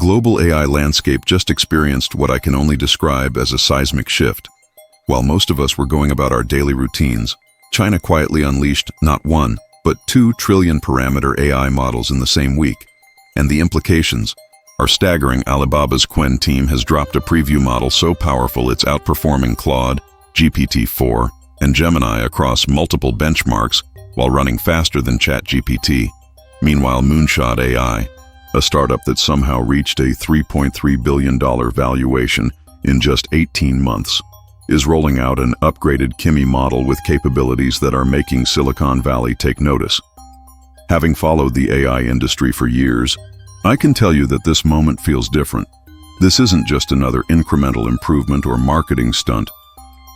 global AI landscape just experienced what I can only describe as a seismic shift. While most of us were going about our daily routines, China quietly unleashed not one, but 2 trillion parameter AI models in the same week. And the implications are staggering. Alibaba's Qwen team has dropped a preview model so powerful it's outperforming Claude, GPT-4, and Gemini across multiple benchmarks while running faster than ChatGPT. Meanwhile, Moonshot AI, a startup that somehow reached a $3.3 billion valuation in just 18 months, is rolling out an upgraded Kimi model with capabilities that are making Silicon Valley take notice. Having followed the AI industry for years, I can tell you that this moment feels different. This isn't just another incremental improvement or marketing stunt.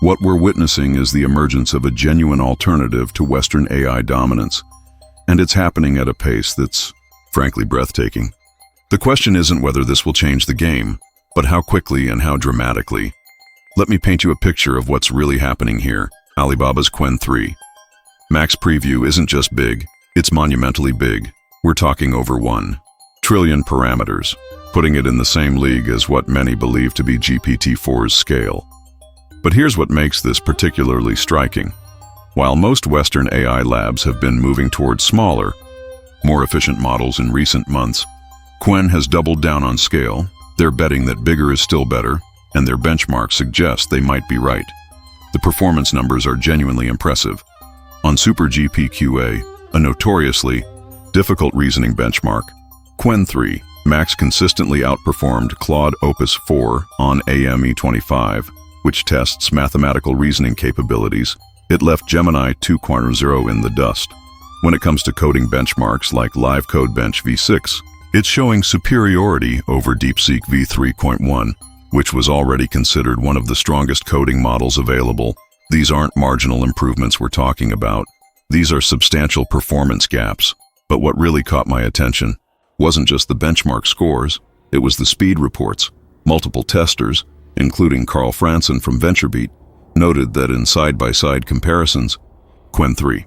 What we're witnessing is the emergence of a genuine alternative to Western AI dominance, and it's happening at a pace that's, frankly, breathtaking. The question isn't whether this will change the game, but how quickly and how dramatically. Let me paint you a picture of what's really happening here. Alibaba's Qwen 3. Max preview isn't just big, it's monumentally big. We're talking over 1 trillion parameters, putting it in the same league as what many believe to be GPT-4's scale. But here's what makes this particularly striking. While most Western AI labs have been moving towards smaller, more efficient models in recent months, Qwen has doubled down on scale. They're betting that bigger is still better, and their benchmarks suggest they might be right. The performance numbers are genuinely impressive. On Super GPQA, a notoriously difficult reasoning benchmark, Qwen 3 Max consistently outperformed Claude Opus 4 on AME25, which tests mathematical reasoning capabilities. It left Gemini 2.0 in the dust. When it comes to coding benchmarks like Live Code Bench v6, it's showing superiority over DeepSeek v3.1, which was already considered one of the strongest coding models available. These aren't marginal improvements we're talking about. These are substantial performance gaps. But what really caught my attention wasn't just the benchmark scores, it was the speed reports. Multiple testers, including Carl Franson from VentureBeat, noted that in side-by-side comparisons, Qwen 3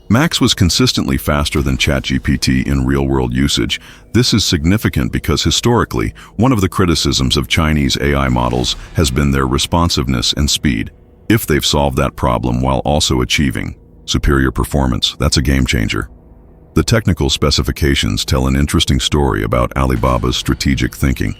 Max was consistently faster than ChatGPT in real-world usage. This is significant because historically, one of the criticisms of Chinese AI models has been their responsiveness and speed. If they've solved that problem while also achieving superior performance, that's a game changer. The technical specifications tell an interesting story about Alibaba's strategic thinking.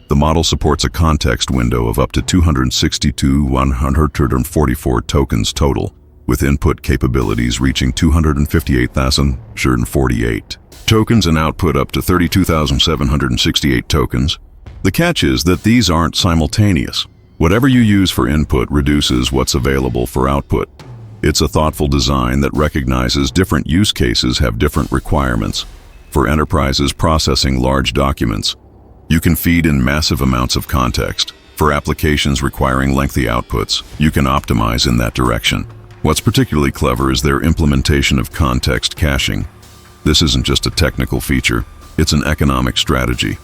The model supports a context window of up to 144 tokens total, with input capabilities reaching 258,048 tokens and output up to 32,768 tokens. The catch is that these aren't simultaneous. Whatever you use for input reduces what's available for output. It's a thoughtful design that recognizes different use cases have different requirements. For enterprises processing large documents, you can feed in massive amounts of context. For applications requiring lengthy outputs, you can optimize in that direction. What's particularly clever is their implementation of context caching. This isn't just a technical feature, it's an economic strategy.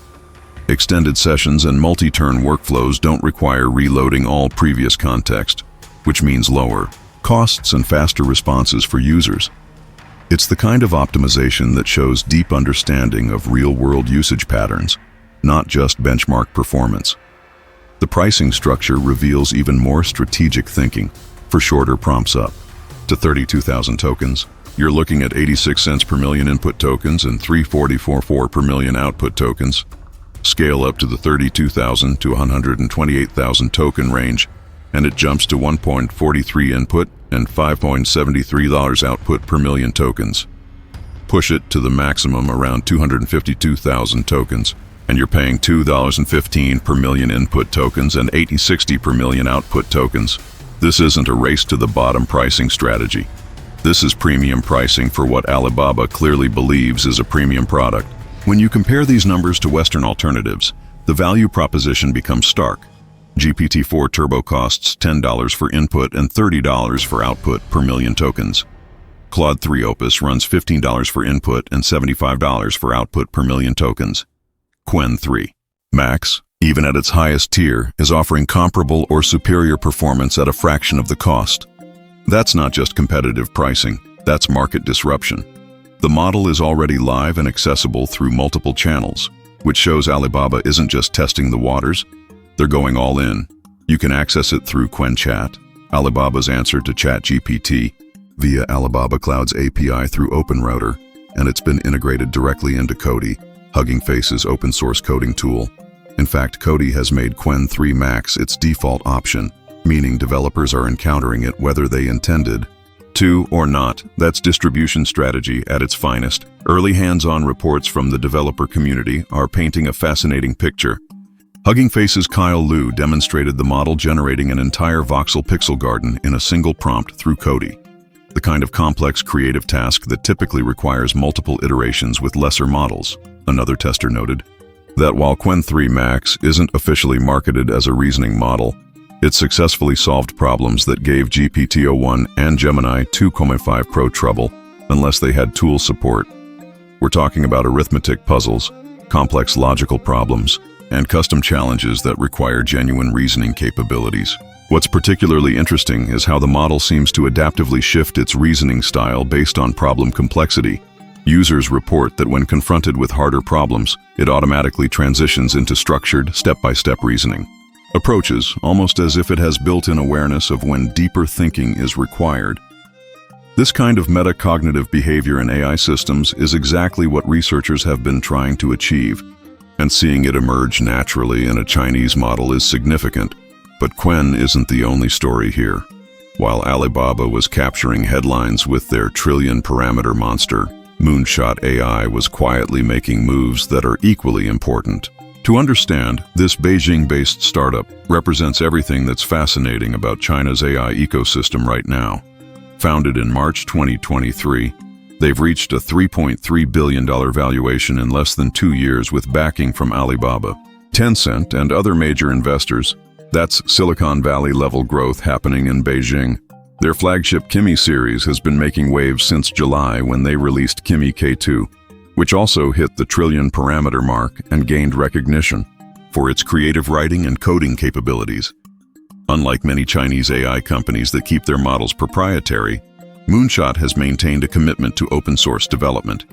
Extended sessions and multi-turn workflows don't require reloading all previous context, which means lower costs and faster responses for users. It's the kind of optimization that shows deep understanding of real-world usage patterns, not just benchmark performance. The pricing structure reveals even more strategic thinking. For shorter prompts up to 32,000 tokens, you're looking at 86 cents per million input tokens and 344 per million output tokens. Scale up to the 32,000 to 128,000 token range, and it jumps to 1.43 input and $5.73 output per million tokens. Push it to the maximum around 252,000 tokens, and you're paying $2.15 per million input tokens and $80.60 per million output tokens. This isn't a race to the bottom pricing strategy. This is premium pricing for what Alibaba clearly believes is a premium product. When you compare these numbers to Western alternatives, the value proposition becomes stark. GPT-4 Turbo costs $10 for input and $30 for output per million tokens. Claude 3 Opus runs $15 for input and $75 for output per million tokens. Qwen 3 Max, even at its highest tier, is offering comparable or superior performance at a fraction of the cost. That's not just competitive pricing, that's market disruption. The model is already live and accessible through multiple channels. which shows Alibaba isn't just testing the waters, they're going all in. You can access it through Qwen Chat, Alibaba's answer to ChatGPT, via Alibaba Cloud's API through OpenRouter, and it's been integrated directly into Cody, Hugging Face's open-source coding tool. In fact, Cody has made Qwen 3 Max its default option, meaning developers are encountering it whether they intended to or not. That's distribution strategy at its finest. Early hands-on reports from the developer community are painting a fascinating picture. Hugging Face's Kyle Liu demonstrated the model generating an entire voxel pixel garden in a single prompt through Cody, the kind of complex creative task that typically requires multiple iterations with lesser models. Another tester noted that while Qwen 3 Max isn't officially marketed as a reasoning model, it successfully solved problems that gave GPT-4 and Gemini 2.5 Pro trouble unless they had tool support. We're talking about arithmetic puzzles, complex logical problems, and custom challenges that require genuine reasoning capabilities. What's particularly interesting is how the model seems to adaptively shift its reasoning style based on problem complexity. Users report that when confronted with harder problems, it automatically transitions into structured, step-by-step reasoning approaches, almost as if it has built-in awareness of when deeper thinking is required. This kind of metacognitive behavior in AI systems is exactly what researchers have been trying to achieve, and seeing it emerge naturally in a Chinese model is significant. But Qwen isn't the only story here. While Alibaba was capturing headlines with their trillion-parameter monster, Moonshot AI was quietly making moves that are equally important. To understand, this Beijing-based startup represents everything that's fascinating about China's AI ecosystem right now. Founded in March 2023, they've reached a $3.3 billion valuation in less than 2 years with backing from Alibaba, Tencent, and other major investors. That's Silicon Valley-level growth happening in Beijing. Their flagship Kimi series has been making waves since July when they released Kimi K2, which also hit the trillion-parameter mark and gained recognition for its creative writing and coding capabilities. Unlike many Chinese AI companies that keep their models proprietary, Moonshot has maintained a commitment to open-source development.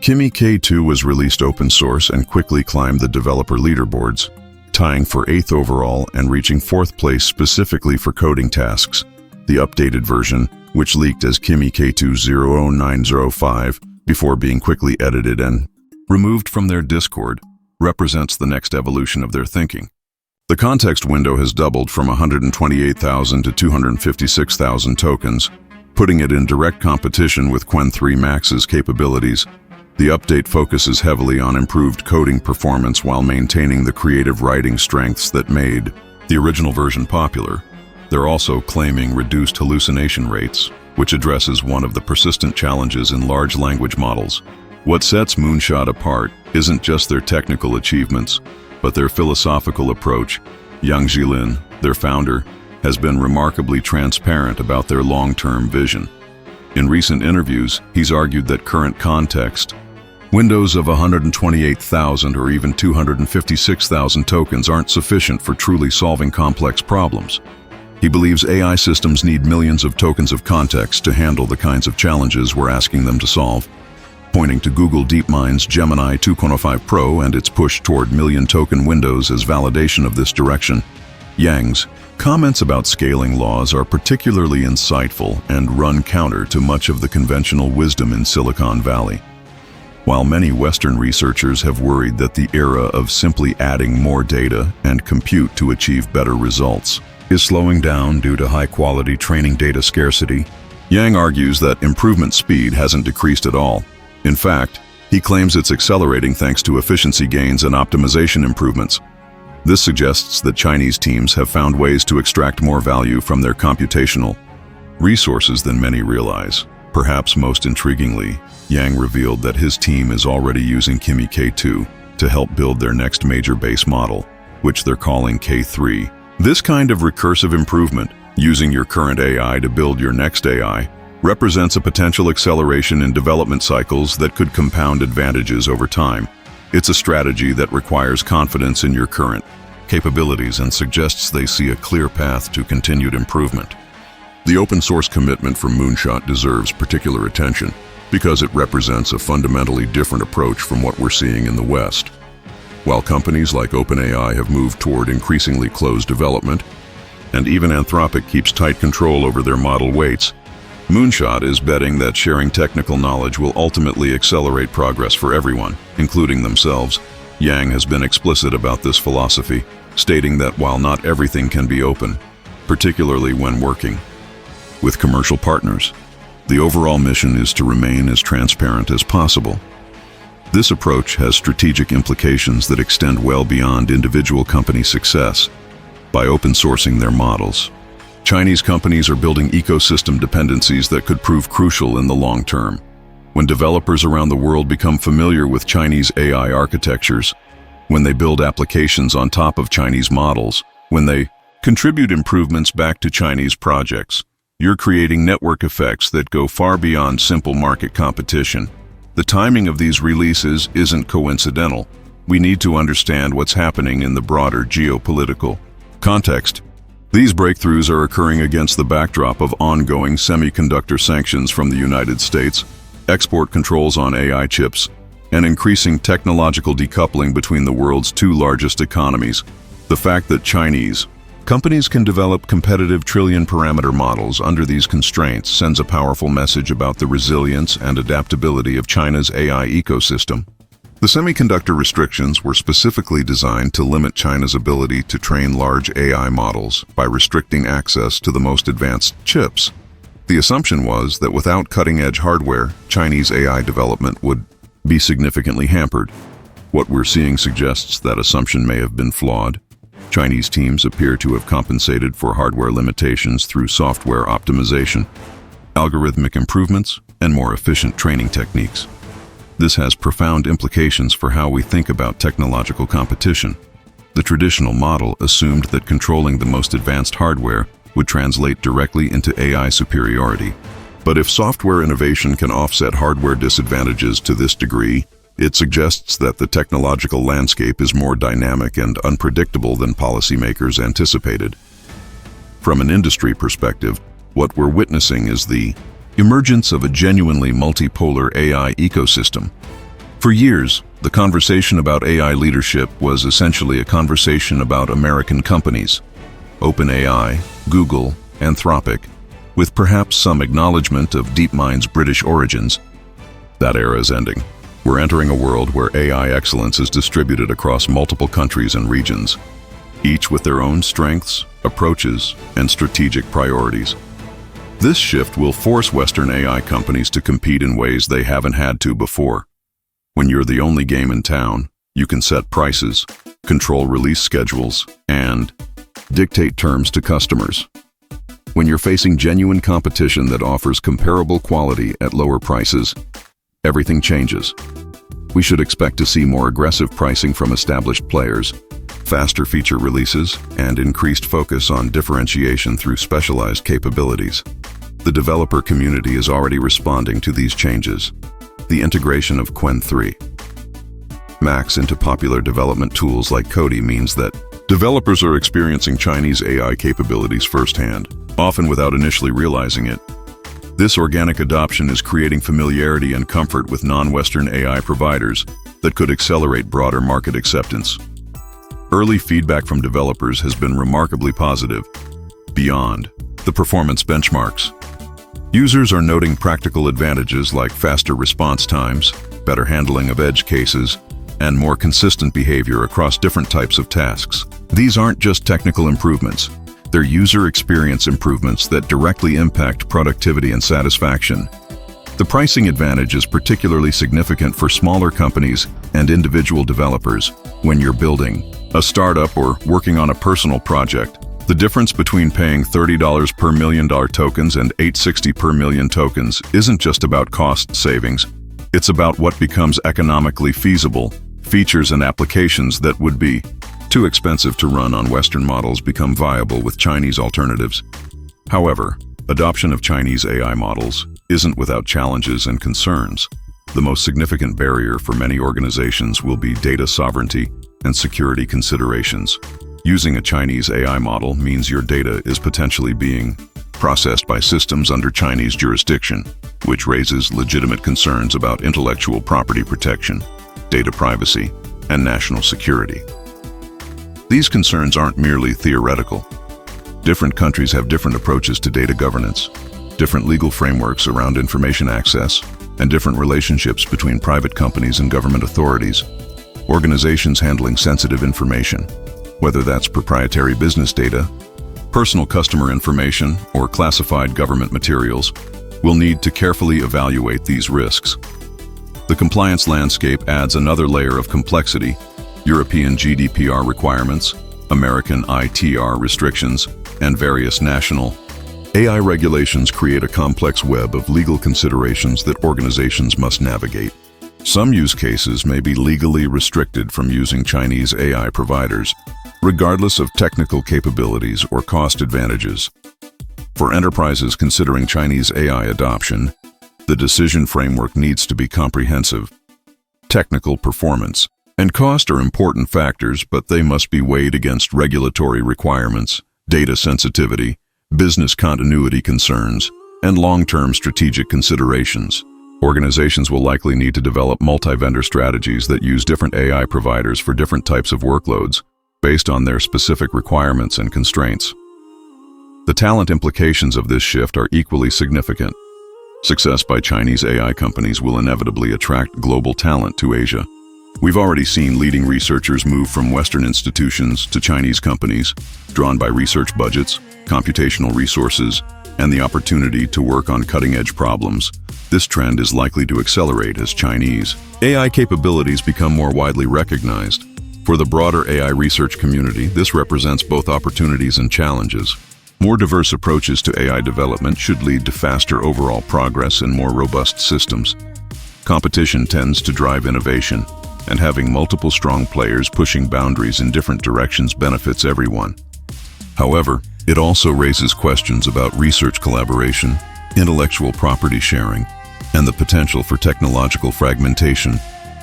Kimi K2 was released open-source and quickly climbed the developer leaderboards, tying for 8th overall and reaching 4th place specifically for coding tasks. The updated version, which leaked as Kimi K2 00905 before being quickly edited and removed from their Discord, represents the next evolution of their thinking. The context window has doubled from 128,000 to 256,000 tokens, putting it in direct competition with Qwen 3 Max's capabilities. The update focuses heavily on improved coding performance while maintaining the creative writing strengths that made the original version popular. They're also claiming reduced hallucination rates, which addresses one of the persistent challenges in large language models. What sets Moonshot apart isn't just their technical achievements, but their philosophical approach. Yang Jilin, their founder, has been remarkably transparent about their long-term vision. In recent interviews, he's argued that current context, windows of 128,000 or even 256,000 tokens aren't sufficient for truly solving complex problems. He believes AI systems need millions of tokens of context to handle the kinds of challenges we're asking them to solve. Pointing to Google DeepMind's Gemini 2.5 Pro and its push toward million-token windows as validation of this direction, Yang's comments about scaling laws are particularly insightful and run counter to much of the conventional wisdom in Silicon Valley. While many Western researchers have worried that the era of simply adding more data and compute to achieve better results is slowing down due to high-quality training data scarcity, Yang argues that improvement speed hasn't decreased at all. In fact, he claims it's accelerating thanks to efficiency gains and optimization improvements. This suggests that Chinese teams have found ways to extract more value from their computational resources than many realize. Perhaps most intriguingly, Yang revealed that his team is already using Kimi K2 to help build their next major base model, which they're calling K3. This kind of recursive improvement, using your current AI to build your next AI, represents a potential acceleration in development cycles that could compound advantages over time. It's a strategy that requires confidence in your current capabilities and suggests they see a clear path to continued improvement. The open-source commitment from Moonshot deserves particular attention because it represents a fundamentally different approach from what we're seeing in the West. While companies like OpenAI have moved toward increasingly closed development, and even Anthropic keeps tight control over their model weights, Moonshot is betting that sharing technical knowledge will ultimately accelerate progress for everyone, including themselves. Yang has been explicit about this philosophy, stating that while not everything can be open, particularly when working with commercial partners, the overall mission is to remain as transparent as possible. This approach has strategic implications that extend well beyond individual company success. By open sourcing their models, Chinese companies are building ecosystem dependencies that could prove crucial in the long term. When developers around the world become familiar with Chinese AI architectures, when they build applications on top of Chinese models, when they contribute improvements back to Chinese projects, you're creating network effects that go far beyond simple market competition. The timing of these releases isn't coincidental. We need to understand what's happening in the broader geopolitical context. These breakthroughs are occurring against the backdrop of ongoing semiconductor sanctions from the United States, export controls on AI chips, and increasing technological decoupling between the world's two largest economies. The fact that Chinese companies can develop competitive trillion-parameter models under these constraints sends a powerful message about the resilience and adaptability of China's AI ecosystem. The semiconductor restrictions were specifically designed to limit China's ability to train large AI models by restricting access to the most advanced chips. The assumption was that without cutting-edge hardware, Chinese AI development would be significantly hampered. What we're seeing suggests that assumption may have been flawed. Chinese teams appear to have compensated for hardware limitations through software optimization, algorithmic improvements, and more efficient training techniques. This has profound implications for how we think about technological competition. The traditional model assumed that controlling the most advanced hardware would translate directly into AI superiority. But if software innovation can offset hardware disadvantages to this degree, it suggests that the technological landscape is more dynamic and unpredictable than policymakers anticipated. From an industry perspective, what we're witnessing is the emergence of a genuinely multipolar AI ecosystem. For years, the conversation about AI leadership was essentially a conversation about American companies, OpenAI, Google, Anthropic, with perhaps some acknowledgement of DeepMind's British origins. That era is ending. We're entering a world where AI excellence is distributed across multiple countries and regions, each with their own strengths, approaches, and strategic priorities. This shift will force Western AI companies to compete in ways they haven't had to before. When you're the only game in town, you can set prices, control release schedules, and dictate terms to customers. When you're facing genuine competition that offers comparable quality at lower prices, everything changes. We should expect to see more aggressive pricing from established players, faster feature releases, and increased focus on differentiation through specialized capabilities. The developer community is already responding to these changes. The integration of Qwen 3 Max into popular development tools like Cody means that developers are experiencing Chinese AI capabilities firsthand, often without initially realizing it. This organic adoption is creating familiarity and comfort with non-Western AI providers that could accelerate broader market acceptance. Early feedback from developers has been remarkably positive, beyond the performance benchmarks. Users are noting practical advantages like faster response times, better handling of edge cases, and more consistent behavior across different types of tasks. These aren't just technical improvements. They're user experience improvements that directly impact productivity and satisfaction. The pricing advantage is particularly significant for smaller companies and individual developers. When you're building a startup or working on a personal project, the difference between paying $30 per $1 million tokens and $860 per million tokens isn't just about cost savings. It's about what becomes economically feasible. Features and applications that would be too expensive to run on Western models become viable with Chinese alternatives. However, adoption of Chinese AI models isn't without challenges and concerns. The most significant barrier for many organizations will be data sovereignty and security considerations. Using a Chinese AI model means your data is potentially being processed by systems under Chinese jurisdiction, which raises legitimate concerns about intellectual property protection, data privacy, and national security. These concerns aren't merely theoretical. Different countries have different approaches to data governance, different legal frameworks around information access, and different relationships between private companies and government authorities. Organizations handling sensitive information, whether that's proprietary business data, personal customer information, or classified government materials, will need to carefully evaluate these risks. The compliance landscape adds another layer of complexity: European GDPR requirements, American ITR restrictions, and various national AI regulations create a complex web of legal considerations that organizations must navigate. Some use cases may be legally restricted from using Chinese AI providers, regardless of technical capabilities or cost advantages. For enterprises considering Chinese AI adoption, the decision framework needs to be comprehensive. Technical performance and cost are important factors, but they must be weighed against regulatory requirements, data sensitivity, business continuity concerns, and long-term strategic considerations. Organizations will likely need to develop multi-vendor strategies that use different AI providers for different types of workloads, based on their specific requirements and constraints. The talent implications of this shift are equally significant. Success by Chinese AI companies will inevitably attract global talent to Asia. We've already seen leading researchers move from Western institutions to Chinese companies, drawn by research budgets, computational resources, and the opportunity to work on cutting-edge problems. This trend is likely to accelerate as Chinese AI capabilities become more widely recognized. For the broader AI research community, this represents both opportunities and challenges. More diverse approaches to AI development should lead to faster overall progress and more robust systems. Competition tends to drive innovation, and having multiple strong players pushing boundaries in different directions benefits everyone. However, it also raises questions about research collaboration, intellectual property sharing, and the potential for technological fragmentation.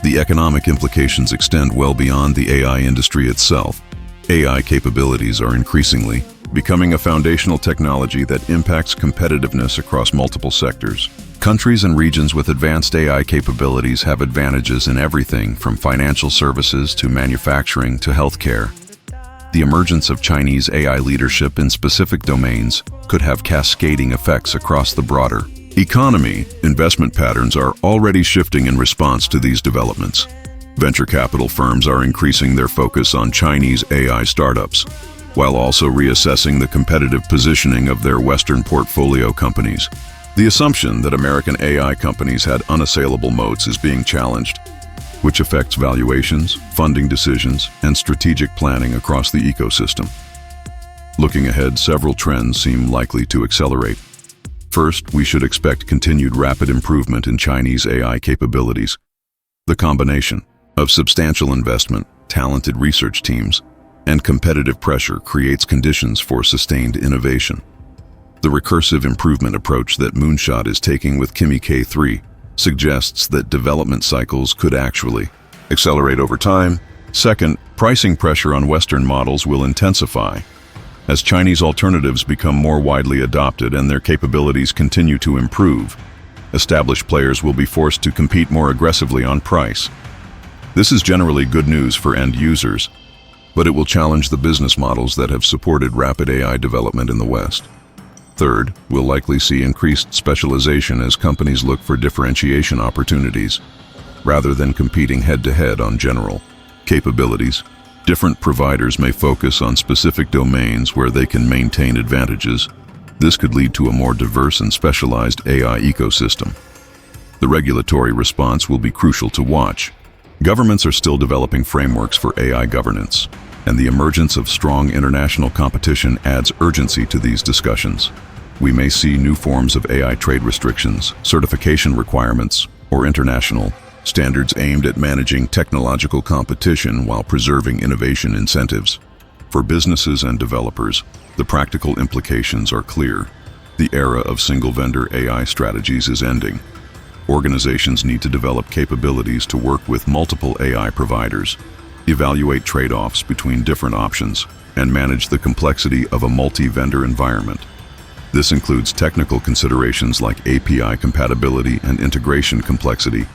The economic implications extend well beyond the AI industry itself. AI capabilities are increasingly becoming a foundational technology that impacts competitiveness across multiple sectors. Countries and regions with advanced AI capabilities have advantages in everything from financial services to manufacturing to healthcare. The emergence of Chinese AI leadership in specific domains could have cascading effects across the broader economy. Investment patterns are already shifting in response to these developments. Venture capital firms are increasing their focus on Chinese AI startups, while also reassessing the competitive positioning of their Western portfolio companies. The assumption that American AI companies had unassailable moats is being challenged, which affects valuations, funding decisions, and strategic planning across the ecosystem. Looking ahead, several trends seem likely to accelerate. First, we should expect continued rapid improvement in Chinese AI capabilities. The combination of substantial investment, talented research teams, and competitive pressure creates conditions for sustained innovation. The recursive improvement approach that Moonshot is taking with Kimi K3 suggests that development cycles could actually accelerate over time. Second, pricing pressure on Western models will intensify. As Chinese alternatives become more widely adopted and their capabilities continue to improve, established players will be forced to compete more aggressively on price. This is generally good news for end users, but it will challenge the business models that have supported rapid AI development in the West. Third, we'll likely see increased specialization as companies look for differentiation opportunities, rather than competing head-to-head on general capabilities. Different providers may focus on specific domains where they can maintain advantages. This could lead to a more diverse and specialized AI ecosystem. The regulatory response will be crucial to watch. Governments are still developing frameworks for AI governance, and the emergence of strong international competition adds urgency to these discussions. We may see new forms of AI trade restrictions, certification requirements, or international standards aimed at managing technological competition while preserving innovation incentives. For businesses and developers, the practical implications are clear. The era of single-vendor AI strategies is ending. Organizations need to develop capabilities to work with multiple AI providers, evaluate trade-offs between different options, and manage the complexity of a multi-vendor environment. This includes technical considerations like API compatibility and integration complexity,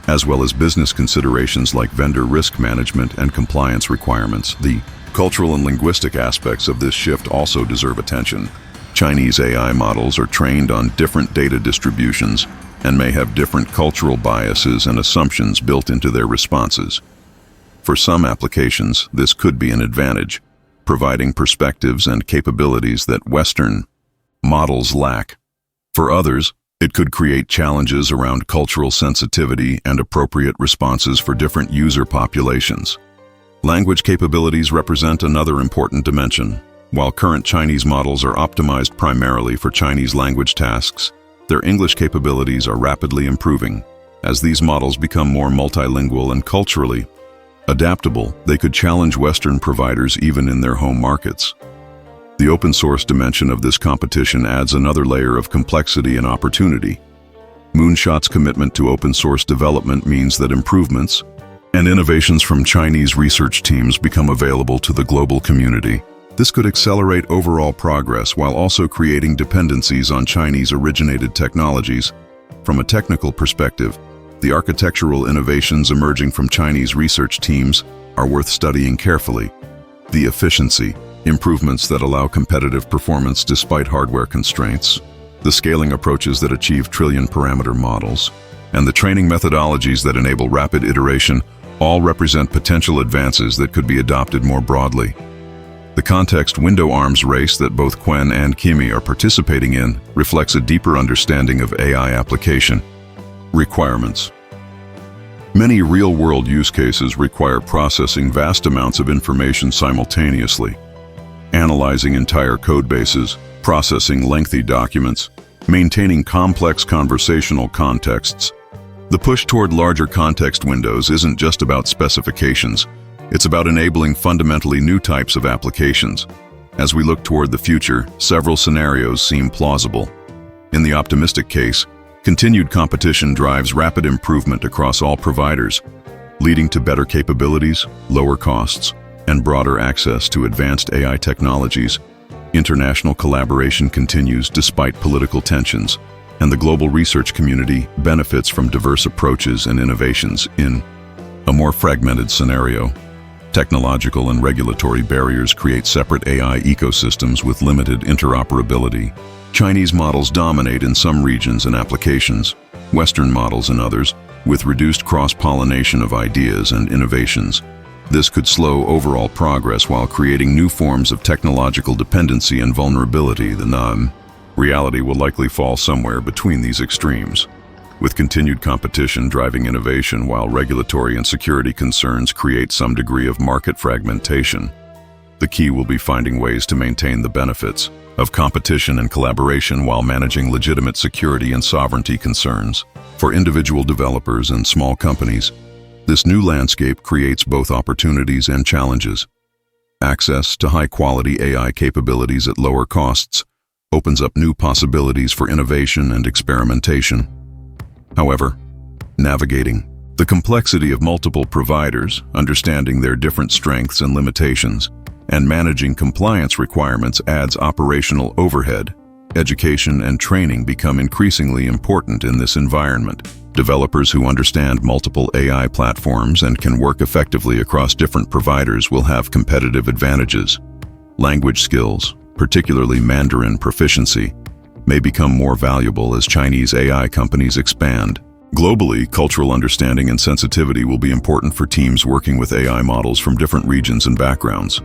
as well as business considerations like vendor risk management and compliance requirements. The cultural and linguistic aspects of this shift also deserve attention. Chinese AI models are trained on different data distributions and may have different cultural biases and assumptions built into their responses. For some applications, this could be an advantage, providing perspectives and capabilities that Western models lack. For others, it could create challenges around cultural sensitivity and appropriate responses for different user populations. Language capabilities represent another important dimension. While current Chinese models are optimized primarily for Chinese language tasks, their English capabilities are rapidly improving. As these models become more multilingual and culturally adaptable, they could challenge Western providers even in their home markets. The open source dimension of this competition adds another layer of complexity and opportunity. Moonshot's commitment to open source development means that improvements and innovations from Chinese research teams become available to the global community. This could accelerate overall progress while also creating dependencies on Chinese-originated technologies. From a technical perspective, the architectural innovations emerging from Chinese research teams are worth studying carefully. The efficiency improvements that allow competitive performance despite hardware constraints, the scaling approaches that achieve trillion-parameter models, and the training methodologies that enable rapid iteration all represent potential advances that could be adopted more broadly. The context window arms race that both Qwen and Kimi are participating in reflects a deeper understanding of AI application requirements. Many real-world use cases require processing vast amounts of information simultaneously, analyzing entire code bases, processing lengthy documents, maintaining complex conversational contexts. The push toward larger context windows isn't just about specifications. It's about enabling fundamentally new types of applications. As we look toward the future, several scenarios seem plausible. In the optimistic case, continued competition drives rapid improvement across all providers, leading to better capabilities, lower costs, and broader access to advanced AI technologies. International collaboration continues despite political tensions, and the global research community benefits from diverse approaches and innovations. In a more fragmented scenario, technological and regulatory barriers create separate AI ecosystems with limited interoperability. Chinese models dominate in some regions and applications, Western models in others, with reduced cross-pollination of ideas and innovations. This could slow overall progress while creating new forms of technological dependency and vulnerability. The reality will likely fall somewhere between these extremes, with continued competition driving innovation while regulatory and security concerns create some degree of market fragmentation. The key will be finding ways to maintain the benefits of competition and collaboration while managing legitimate security and sovereignty concerns. For individual developers and small companies, this new landscape creates both opportunities and challenges. Access to high-quality AI capabilities at lower costs opens up new possibilities for innovation and experimentation. However, navigating the complexity of multiple providers, understanding their different strengths and limitations, and managing compliance requirements adds operational overhead. Education and training become increasingly important in this environment. Developers who understand multiple AI platforms and can work effectively across different providers will have competitive advantages. Language skills, particularly Mandarin proficiency, may become more valuable as Chinese AI companies expand. Globally, cultural understanding and sensitivity will be important for teams working with AI models from different regions and backgrounds.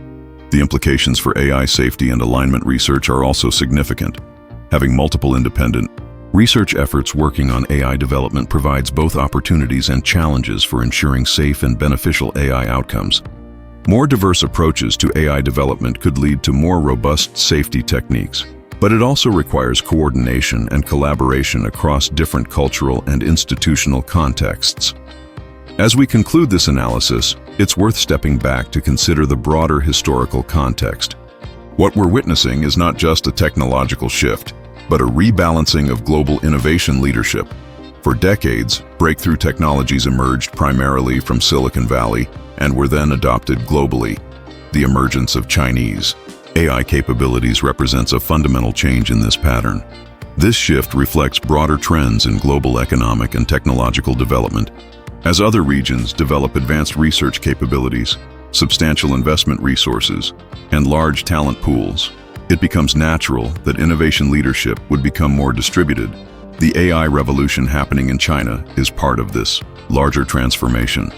The implications for AI safety and alignment research are also significant. Having multiple independent research efforts working on AI development provides both opportunities and challenges for ensuring safe and beneficial AI outcomes. More diverse approaches to AI development could lead to more robust safety techniques, but it also requires coordination and collaboration across different cultural and institutional contexts. As we conclude this analysis, it's worth stepping back to consider the broader historical context. What we're witnessing is not just a technological shift, but a rebalancing of global innovation leadership. For decades, breakthrough technologies emerged primarily from Silicon Valley and were then adopted globally. The emergence of Chinese AI capabilities represents a fundamental change in this pattern. This shift reflects broader trends in global economic and technological development. As other regions develop advanced research capabilities, substantial investment resources, and large talent pools, it becomes natural that innovation leadership would become more distributed. The AI revolution happening in China is part of this larger transformation.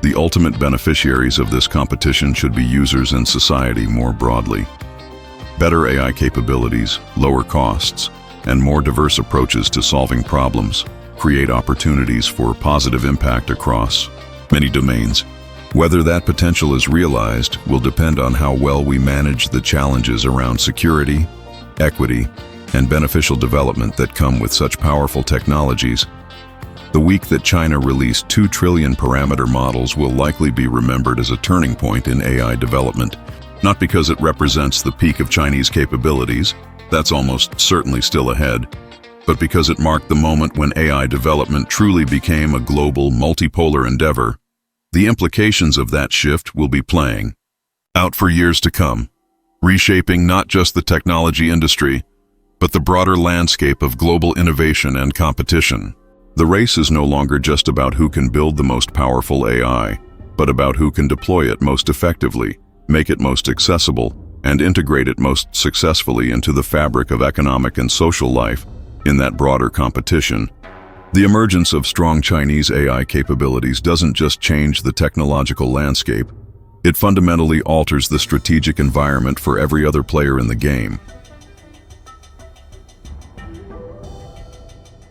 The ultimate beneficiaries of this competition should be users and society more broadly. Better AI capabilities, lower costs, and more diverse approaches to solving problems create opportunities for positive impact across many domains. Whether that potential is realized will depend on how well we manage the challenges around security, equity, and beneficial development that come with such powerful technologies. The week that China released 2 trillion parameter models will likely be remembered as a turning point in AI development, not because it represents the peak of Chinese capabilities, that's almost certainly still ahead, but because it marked the moment when AI development truly became a global, multipolar endeavor. The implications of that shift will be playing out for years to come, reshaping not just the technology industry, but the broader landscape of global innovation and competition. The race is no longer just about who can build the most powerful AI, but about who can deploy it most effectively, make it most accessible, and integrate it most successfully into the fabric of economic and social life in that broader competition. The emergence of strong Chinese AI capabilities doesn't just change the technological landscape, it fundamentally alters the strategic environment for every other player in the game.